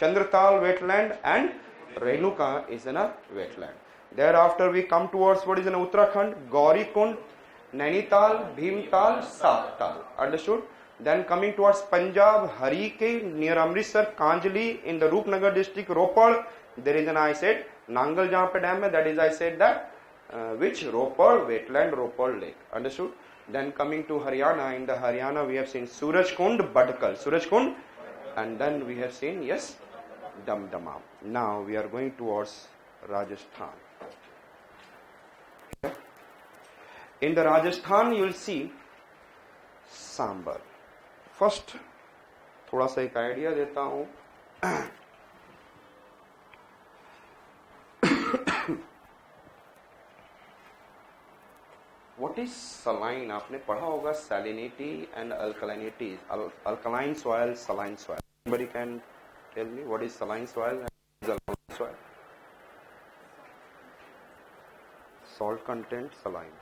Chandratal wetland and Renuka is in a wetland. Thereafter we come towards what is in Uttarakhand, Gaurikund, Nainital, Bhimtal, Saptal. Understood? Then coming towards Punjab, Harike near Amritsar, Kanjli in the Rupnagar district, Ropar. There is an, I said, Nangal jahan pe dam hai, that is I said that which Ropar wetland, Ropar lake. Understood? Then coming to Haryana, in the Haryana we have seen Surajkund, Badkal, Surajkund, and then we have seen, yes, Damdama. Now we are going towards Rajasthan. In the Rajasthan you will see Sambar. First थोड़ा सा एक idea देता हूं. What is saline? आपने पढ़ा होगा salinity and alkalinity. Alkaline soil, saline soil. Somebody can tell me what is saline soil and alkaline soil? Salt content, saline.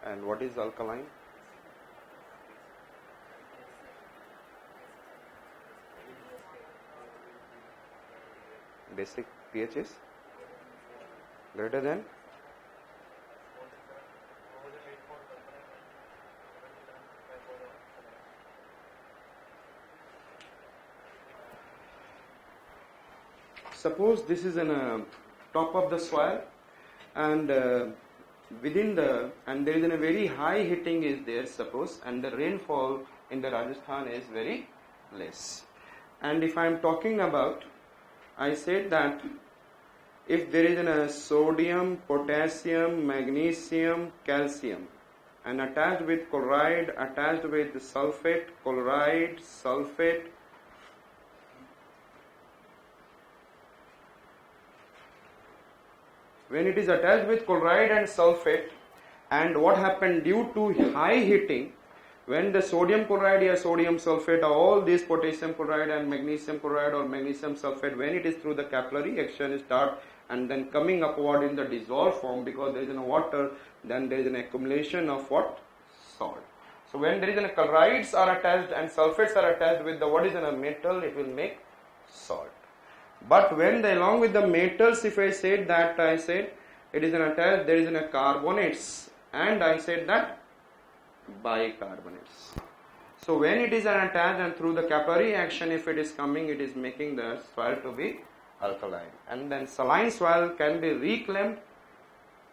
And what is alkaline? Basic pH is greater than suppose this is in a top of the soil and within the and there is a very high heating is there suppose, and the rainfall in the Rajasthan is very less. And if I am talking about, I said that if there is a sodium, potassium, magnesium, calcium and attached with chloride, attached with sulfate, chloride, sulfate, when it is attached with chloride and sulfate, and what happened due to high heating, when the sodium chloride or sodium sulfate or all these potassium chloride and magnesium chloride or magnesium sulfate, when it is through the capillary action start and then coming upward in the dissolved form, because there is no water, then there is an accumulation of what? Salt. So when there is a chlorides are attached and sulfates are attached with the what is in a metal, it will make salt. But when the, along with the metals, if I said that, I said it is an attached, there is a carbonates, and I said that bicarbonates. So when it is an attached and through the capillary action, if it is coming, it is making the soil to be alkaline. And then saline soil can be reclaimed.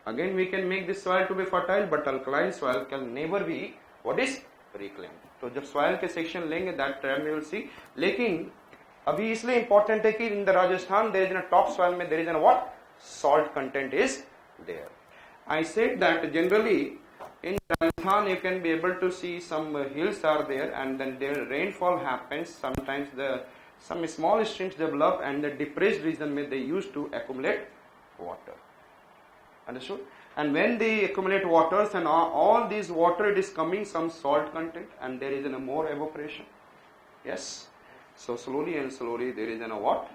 Again we can make this soil to be fertile, but alkaline soil can never be what is reclaimed. तो जब soil के section लेंगे, that time we will see. लेकिन अभी इसलिए important है कि in the Rajasthan there is a top soil में there is a what? Salt content is there. I said that generally in Rajasthan you can be able to see some hills are there, and then their rainfall happens. Sometimes some small streams develop, and the depressed region may they used to accumulate water. Understood? And when they accumulate waters and all these water, it is coming some salt content, and there is a more evaporation. Yes. So slowly and slowly there is a what?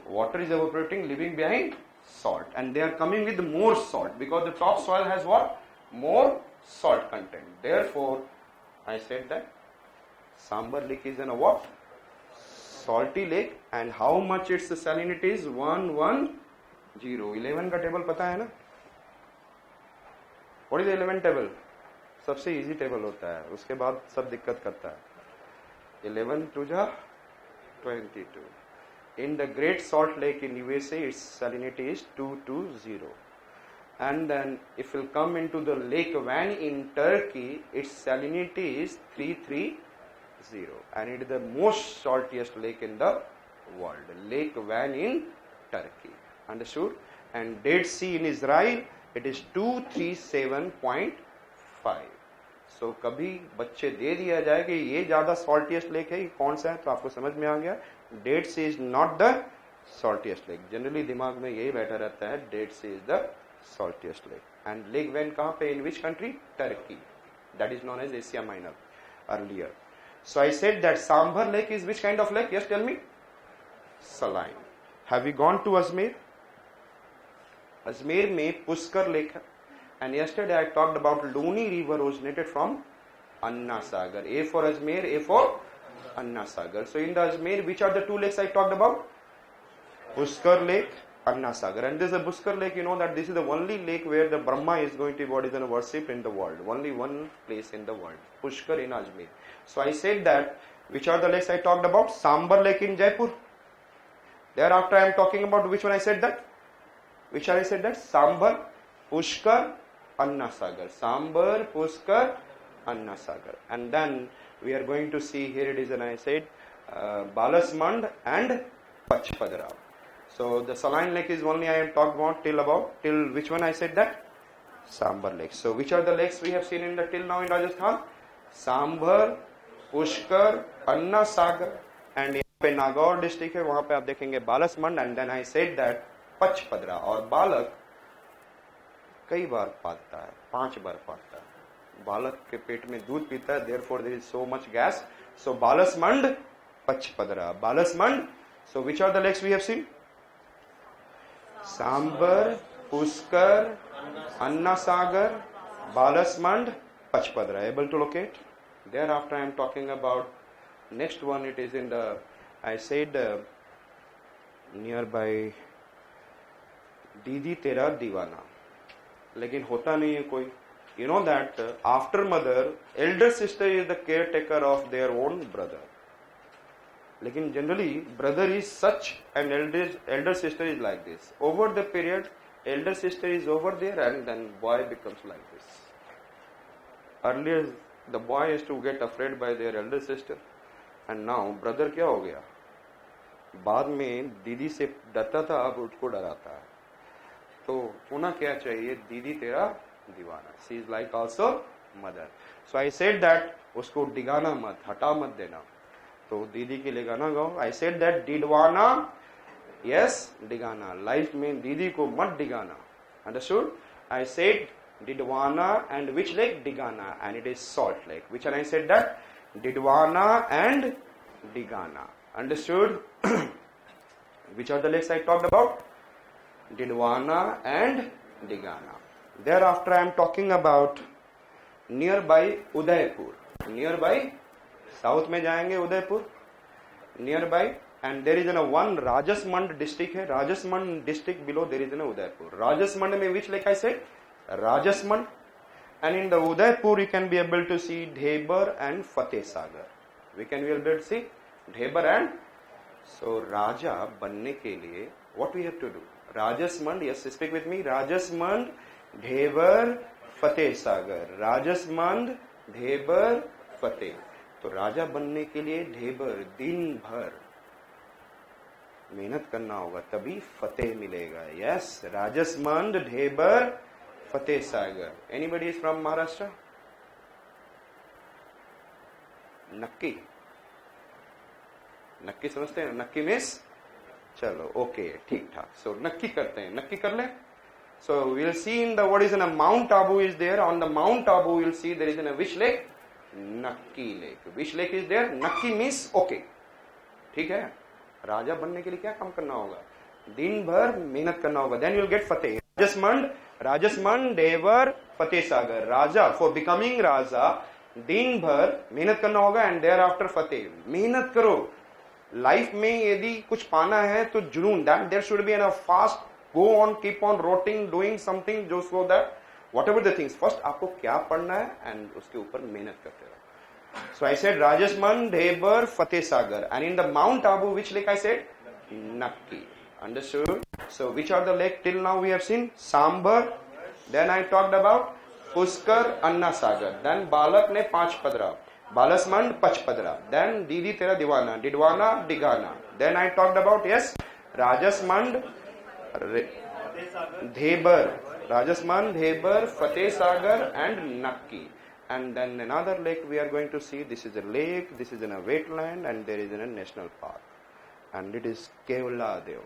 Water is evaporating, leaving behind salt, and they are coming with more salt because the top soil has what? More salt content. Therefore, I said that Sambar lake is a what? Salty lake. And how much its salinity is? 110. 11 का table पता है ना? What is the 11 table? सबसे easy table होता है, उसके बाद सब दिक्कत करता है. 11 to 22. In the Great Salt Lake in USA, its salinity is 220. And then if you come into the Lake Van in Turkey, its salinity is 330. And it is the most saltiest lake in the world. Lake Van in Turkey. Understood? And Dead Sea in Israel, it is 237.5. So कभी बच्चे दे दिया जाए कि ये ज्यादा saltiest lake है, ये कौन सा है, तो आपको समझ में आ गया. Dead Sea is not the saltiest lake. Generally दिमाग में यही बैठा रहता है, Dead Sea is the saltiest lake. And Lake Van कहाँ पे? In which country? Turkey. That is known as Asia Minor earlier. So I said that Sambar lake is which kind of lake? Yes, tell me. Saline. Have you gone to Ajmer? Ajmer में Pushkar lake है. And yesterday I talked about Luni river originated from Anna Sagar. A for Ajmer, A for Anna Sagar. So in the Ajmer, which are the two lakes I talked about? Pushkar Lake, Anna Sagar. And this is a Pushkar Lake, you know that this is the only lake where the Brahma is going to be worshipped in the world. Only one place in the world. Pushkar in Ajmer. So I said that, which are the lakes I talked about? Sambar Lake in Jaipur. Thereafter I am talking about which one I said that? Which I said that? Sambar, Pushkar, Anna Sagar. Sambar, Pushkar, Anna Sagar. And then we are going to see, here it is, and I said Balasmand and Pachpadra. So the saline lake is only I am talking about till which one I said that? Sambar lake. So which are the lakes we have seen in the till now in Rajasthan? Sambar, Pushkar, Anna Sagar, and यहाँ पे Nagaur district है, वहां पे आप देखेंगे Balsamand. And then I said that Pachpadra. और बालक कई बार पालता है, 5 बार पालता है. बालक के पेट में दूध पीता है, therefore there is so much gas. So Balsamand, Pachpadra, Balsamand. So which are the lakes we have seen? Sambhar, Pushkar, Anna Sagar, Balsamand, Pachpadra. Able to locate? Thereafter I am talking about next one. It is in the, I said nearby दीदी तेरा दीवाना. लेकिन होता नहीं है कोई. You know that after mother, elder sister is the caretaker of their own brother. लेकिन generally brother is such and elder sister is like this. Over the period, elder sister is over there and then boy becomes like this. Earlier the boy used to get afraid by their elder sister and now brother क्या हो गया? बाद में दीदी से डरता था, अब उसको डराता है. तो होना क्या चाहिए? दीदी तेरा दीवाना. She is like also mother. So I said that उसको डिगाना मत, हटा मत देना. तो दीदी के लिए गाना गाओ. I said that Didwana, yes, Digana. Life में दीदी को मत Digana. Understood? I said Didwana and which lake? Digana, and it is Salt Lake. Which one I said that? Didwana and Digana. Understood? Which are the lakes I talked about? Didwana and Digana. Thereafter I am talking about nearby Udaipur. Nearby, south में जाएंगे Udaipur. Nearby, and there is one Rajasmand district है. Rajasmand district below there is Udaipur. Rajasmand में which lake I said? Rajasmand. And in the Udaipur you can be able to see Dhebar and Fateh Sagar. We can be able to see Dhebar and, so Raja बनने के लिए what we have to do? Rajasmand, yes, speak with me. Rajasmand, Dhebar, Fateh Sagar. Rajasmand, Dhebar, Fateh. तो राजा बनने के लिए ढेबर दिन भर मेहनत करना होगा, तभी फतेह मिलेगा. Yes, Rajsamand, Dhebar, Fateh Sagar. Anybody is from Maharashtra? नक्की, नक्की समझते हैं? नक्की मीन्स चलो ओके, ठीक ठाक. सो नक्की करते हैं, नक्की कर ले. So we'll see in the what is in a mount Abu is there. On the mount Abu will see there is in a which lake? Nakki lake. Which lake is there? Nakki means okay. ठीक है. राजा बनने के लिए क्या काम करना होगा? दिन भर मेहनत करना होगा. Then you will get Fateh. Rajsamand, Rajsamand, Dhebar, Fateh Sagar. Raja, for becoming raja दिन भर मेहनत करना होगा एंड देयर आफ्टर फतेह. मेहनत करो. लाइफ में यदि कुछ पाना है तो जुनून, that there should be an a fast go on, keep on rotating, doing something जो so that whatever the things, first आपको क्या पढ़ना है एंड उसके ऊपर मेहनत करते रहो. So I said Rajasmand, Dhebar, Fateh Sagar, and in the Mount Abu, which lake I said? Nakki. Understood? So which are the lake till now we have seen? Sambar. Then I talked about Puskar, Anna Sagar. Then Balak ne Panchpadra. Balasmand, Pachpadra. Then Didi Tera Diwana, Didwana, Digana. Then I talked about, yes, Rajasmand, Dhebar. Rajasmand, Dhebar, Fateh Sagar and Nakki. And then another lake we are going to see. This is a lake, this is in a wetland and there is in a national park. And it is केवला देव.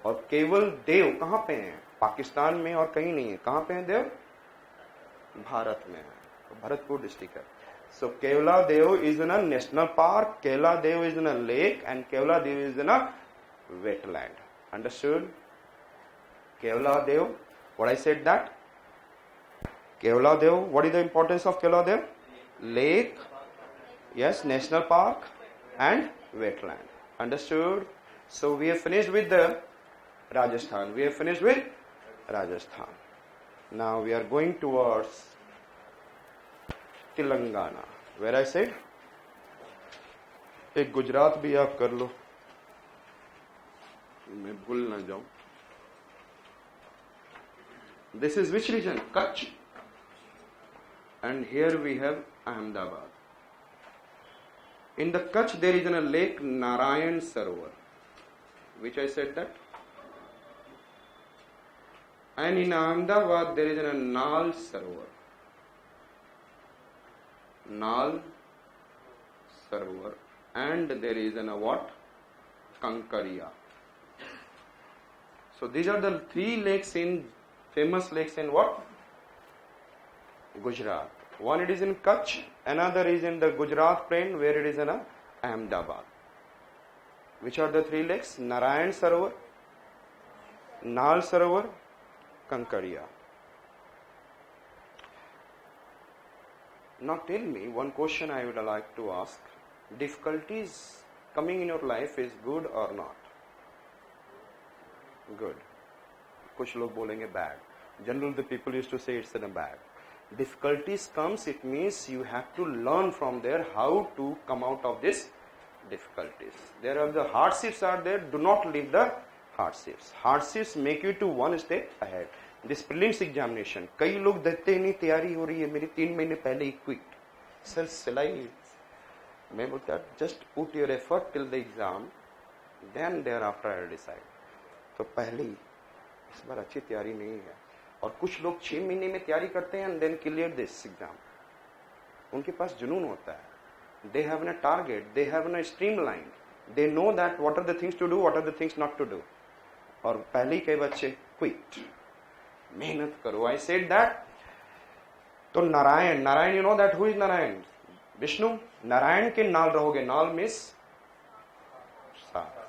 और केवल देव कहाँ पे है? पाकिस्तान में और कहीं नहीं है. कहाँ पे है देव? भारत में है. भरतपुर डिस्ट्रिक्ट है. So Keoladeo is in a national park, Keoladeo is in a lake and Keoladeo is in a wetland. Understood? Keoladeo. What I said that? Kevla Dev, what is the importance of Kevla Dev? Lake, yes, national park and wetland. Understood? So we have finished with the Rajasthan. We have finished with Rajasthan. Now we are going towards Telangana. Where I said, एक गुजरात भी आप कर लो, मैं भूल ना जाऊं. This is which region? Kutch. And here we have Ahmedabad. In the Kutch there is a lake Narayan Sarovar, which I said that. And in Ahmedabad there is a Nal Sarovar. Nal Sarovar. And there is a what? Kankaria. So these are the three lakes famous lakes in what? Gujarat. One it is in Kutch, another is in the Gujarat plain where it is in Ahmedabad. Which are the three lakes? Narayan Sarovar, Nal Sarovar, Kankaria. Now tell me one question I would like to ask. Difficulties coming in your life is good or not? Good. कुछ लोग बोलेंगे bad. Generally the people used to say it's in a bad. Difficulties comes, it means you have to learn from there how to come out of this difficulties. There are the hardships are there, do not leave the hardships. Hardships make you to one step ahead. This prelims examination, कई लोग देते ही नहीं, तैयारी हो रही है मेरी 3 महीने पहले ही quit. Sir, सिलाई मैं बोलता just put your effort till the exam, then thereafter I will decide. तो पहले ही इस बार अच्छी तैयारी नहीं है. और कुछ लोग 6 महीने में तैयारी करते हैं and then clear this exam. उनके पास जुनून होता है. They have a target, they have a streamline. They know that what are the things to do, what are the things not to do. और पहले ही कई बच्चे quit. मेहनत करो. I said that. तो Narayan, you know that who is Narayan? Vishnu. Narayan के नाल रहोगे. नाल मिस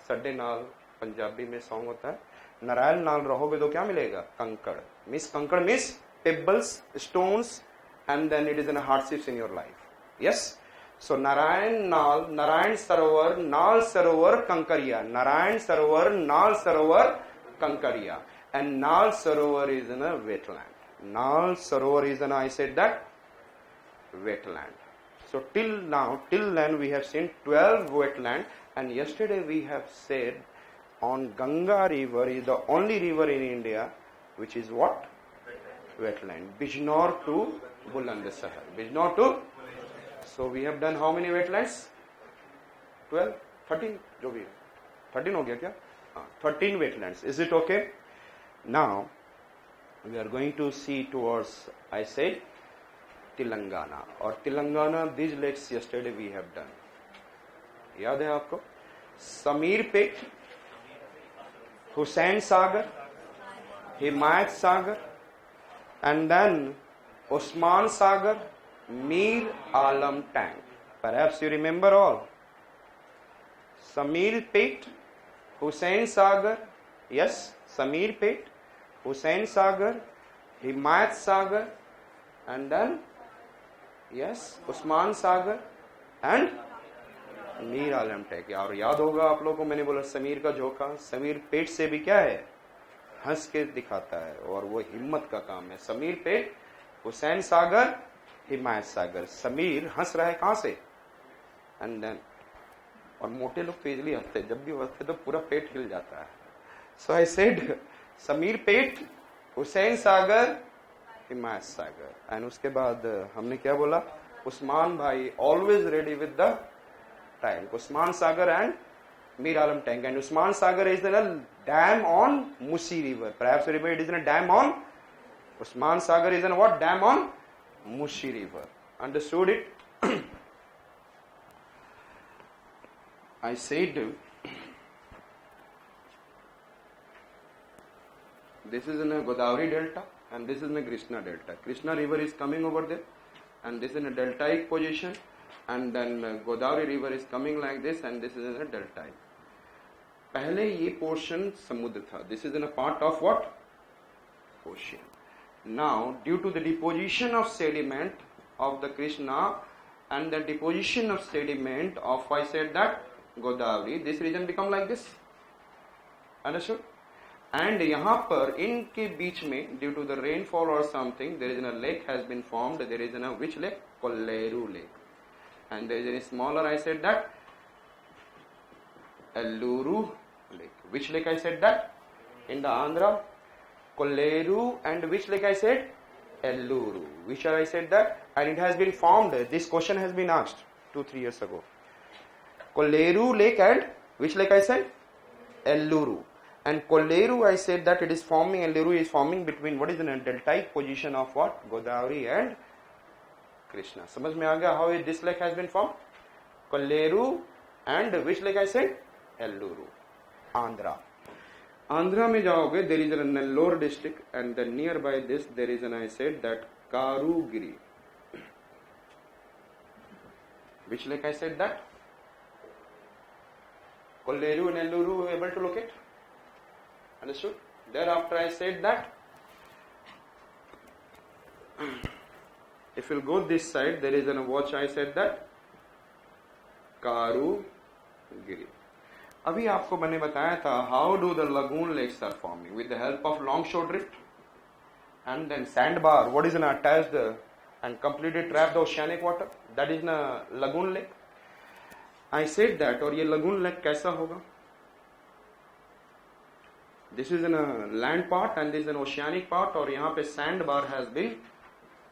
सड्डे नाल पंजाबी में सॉन्ग होता है. नारायण नाल रहोगे तो क्या मिलेगा? कंकड़. कंकड़ miss pebbles, stones, and then it is in a hardships in your life. Yes. So Narayan Nal, Narayan Sarovar, Nal Sarovar, Kankaria. Narayan Sarovar, Nal Sarovar, Kankaria. And Nal Sarovar is in a wetland. Nal Sarovar is in, I said that, wetland. So till then we have seen 12 wetland, and yesterday we have said on Ganga river is the only river in India which is what? Wetland. Bijnor to Bulandsahar. Bijnor to. So we have done how many wetlands? 12, 13, जो भी 13 हो गया क्या? 13 wetlands. Is it okay? Now we are going to see towards, I said, Telangana. और Telangana, these lakes yesterday we have done. याद है आपको? समीर पेट, हुसैन सागर, हिमायत सागर, and then Usman Sagar, Mir Alam Tank. Perhaps you remember all. Samir Pet, Hussain Sagar, yes, Samir Pet, Hussain Sagar, Himayat Sagar, and then, yes, Usman Sagar and Mir Alam Tank. और याद होगा आप लोगों को मैंने बोला समीर का झोंका. समीर पेट से भी क्या है? हंस के दिखाता है और वो हिम्मत का काम है. समीर पेट, हुसैन सागर, हिमायत सागर. समीर हंस रहा है कहां से? एंड देन, और मोटे लोग तो इजली हंसते, जब भी हंसते तो पूरा पेट हिल जाता है. So I said Shamirpet, Hussain Sagar, Himayat Sagar. And उसके बाद हमने क्या बोला? Osman bhai always ready with the time. Osman Sagar and Mir Alam Tank. And Usman Sagar is a dam on Musi River. Perhaps you remember it is in a dam on Usman Sagar is in what? Dam on Musi River. Understood it? I said this is in a Godavari Delta and this is in a Krishna Delta. Krishna River is coming over there and this is in a deltaic position, and then Godavari River is coming like this and this is in a deltaic. पहले ये portion समुद्र था. This is in a part of what? Ocean. Now due to the deposition of sediment of the Krishna and the deposition of sediment of, I said that, Godavari, this region become like this. Understood? And यहाँ पर इनके बीच में due to the rainfall or something there is a lake has been formed. There is a which lake? Kolleru lake. And there is a smaller, I said that, Elluru lake. Which lake I said that? In the Andhra, Kolleru, and which lake I said? Elluru. Which I said that? And it has been formed. This question has been asked 2-3 years ago. Kolleru lake and which lake I said? Elluru. And Kolleru, I said that it is forming, Elluru is forming between what is the deltaic position of what? Godavari and Krishna. समझ में आ गया how this lake has been formed? Kolleru and which lake I said? Elluru. Andhra. Andhra में जाओगे, there is a Nellore district, and then nearby this there is an, I said that, Karugiri. Which lake I said that? Kolleru and Elluru able to locate? Understood? Thereafter I said that if you'll go this side, there is a watch, I said that Karugiri. अभी आपको मैंने बताया था how do the lagoon lakes are forming with the help of longshore drift and then sandbar. What is an attached and completely trapped the oceanic water? That is a lagoon lake. I said that. और ये lagoon lake कैसा होगा? This is in a land part and this is an oceanic part, और यहाँ पे sandbar has been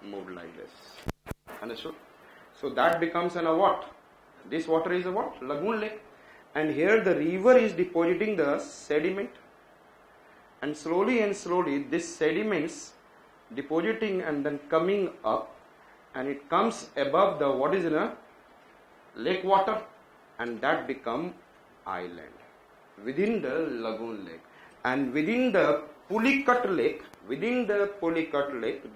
moved like this. Understood? So that becomes a what? This water is a what? Lagoon lake. And here the river is depositing the sediment, and slowly this sediments depositing and then coming up, and it comes above the what is in a lake water, and that become island within the lagoon lake. And within the Pulicat lake,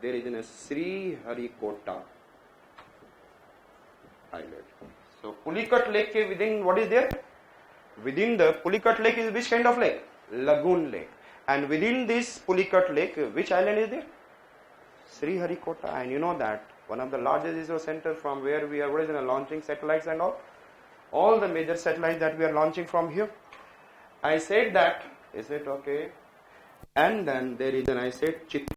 there is a Sri Harikota island. So Pulicat lake ke within what is there? Within the Pulicat lake is which kind of lake? Lagoon lake. And within this Pulicat lake, which island is there? Sri Harikota. And you know that one of the largest ISRO center from where we are launching satellites and all the major satellites that we are launching from here. I said that. Is it okay? And then there is an, I said, Chit